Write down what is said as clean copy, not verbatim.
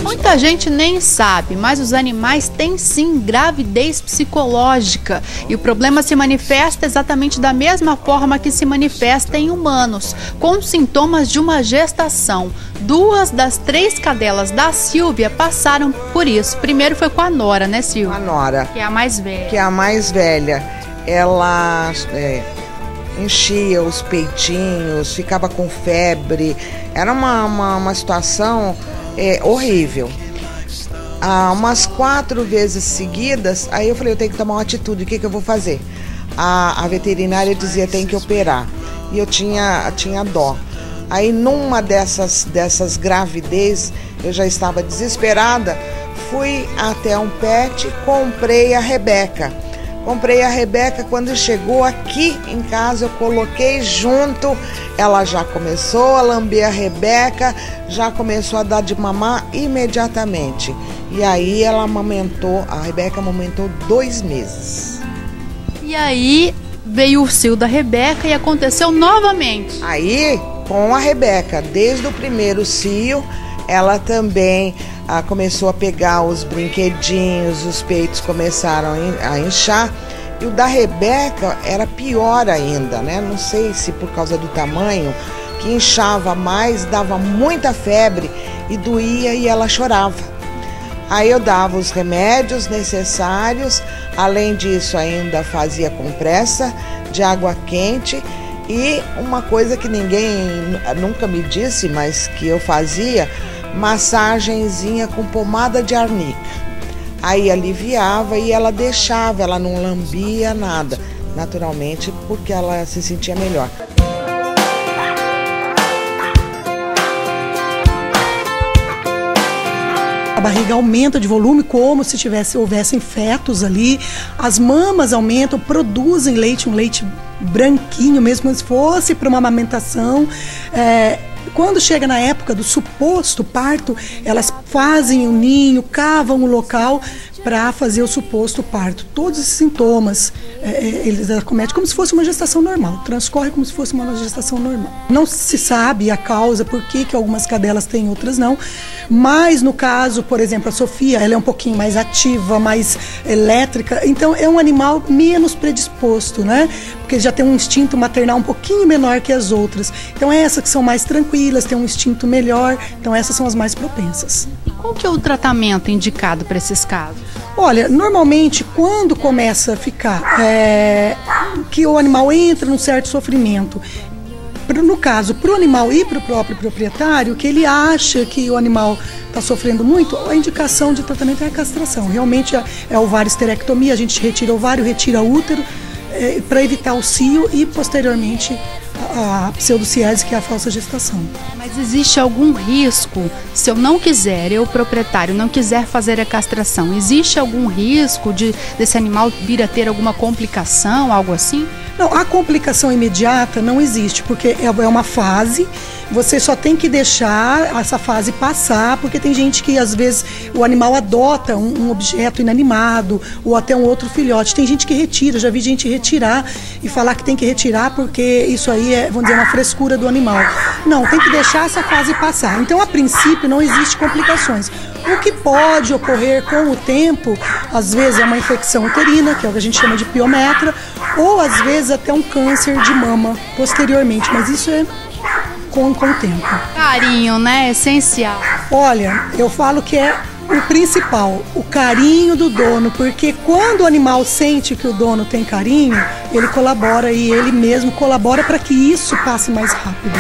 Muita gente nem sabe, mas os animais têm sim gravidez psicológica. E o problema se manifesta exatamente da mesma forma que se manifesta em humanos, com sintomas de uma gestação. 2 das 3 cadelas da Sílvia passaram por isso. Primeiro foi com a Nora, né, Sílvia? A Nora. Que é a mais velha. Que é a mais velha. Ela enchia os peitinhos, ficava com febre. Era uma situação horrível. Umas 4 vezes seguidas, aí eu falei, eu tenho que tomar uma atitude, o que eu vou fazer? A veterinária dizia, tem que operar. E eu tinha dó. Aí numa dessas gravidez, eu já estava desesperada, fui até um pet, comprei a Rebeca. Quando chegou aqui em casa, eu coloquei junto, ela já começou a lamber a Rebeca, já começou a dar de mamar imediatamente. E aí ela a Rebeca amamentou 2 meses. E aí veio o cio da Rebeca e aconteceu novamente. Aí, com a Rebeca, desde o primeiro cio, ela também começou a pegar os brinquedinhos, os peitos começaram a inchar. E o da Rebeca era pior ainda, né? Não sei se por causa do tamanho, que inchava mais, dava muita febre e doía e ela chorava. Aí eu dava os remédios necessários, além disso ainda fazia compressa de água quente e uma coisa que ninguém nunca me disse, mas que eu fazia, massagenzinha com pomada de arnica. Aí aliviava e ela deixava, ela não lambia nada, naturalmente, porque ela se sentia melhor. A barriga aumenta de volume como se houvessem fetos ali, as mamas aumentam, produzem leite, um leite branquinho mesmo, como se fosse para uma amamentação. Quando chega na época do suposto parto, elas fazem o ninho, cavam o local para fazer o suposto parto. Todos esses sintomas eles acometem como se fosse uma gestação normal, transcorre como se fosse uma gestação normal. Não se sabe a causa, por que algumas cadelas têm, outras não, mas no caso, por exemplo, a Sofia, ela é um pouquinho mais ativa, mais elétrica, então é um animal menos predisposto, né? Porque já tem um instinto maternal um pouquinho menor que as outras. Então essas que são mais tranquilas, têm um instinto melhor, então essas são as mais propensas. E qual que é o tratamento indicado para esses casos? Olha, normalmente quando começa a ficar que o animal entra num certo sofrimento, no caso, para o animal e para o próprio proprietário, que ele acha que o animal está sofrendo muito, a indicação de tratamento é a castração. Realmente é a ovário-esterectomia, a gente retira o ovário, retira o útero, para evitar o cio e posteriormente a pseudociese, que é a falsa gestação. Mas existe algum risco, se eu não quiser, eu proprietário, não quiser fazer a castração, existe algum risco desse animal vir a ter alguma complicação, algo assim? Não, a complicação imediata não existe, porque é uma fase, você só tem que deixar essa fase passar, porque tem gente que às vezes o animal adota um objeto inanimado ou até um outro filhote. Tem gente que retira, já vi gente retirar e falar que tem que retirar porque isso aí é, vamos dizer, uma frescura do animal. Não, tem que deixar essa fase passar. Então, a princípio, não existe complicações. O que pode ocorrer com o tempo, às vezes é uma infecção uterina, que é o que a gente chama de piometra, ou às vezes até um câncer de mama posteriormente, mas isso é com o tempo. Carinho, né? Essencial. Olha, eu falo que é o principal, o carinho do dono, porque quando o animal sente que o dono tem carinho, ele colabora e ele mesmo colabora para que isso passe mais rápido.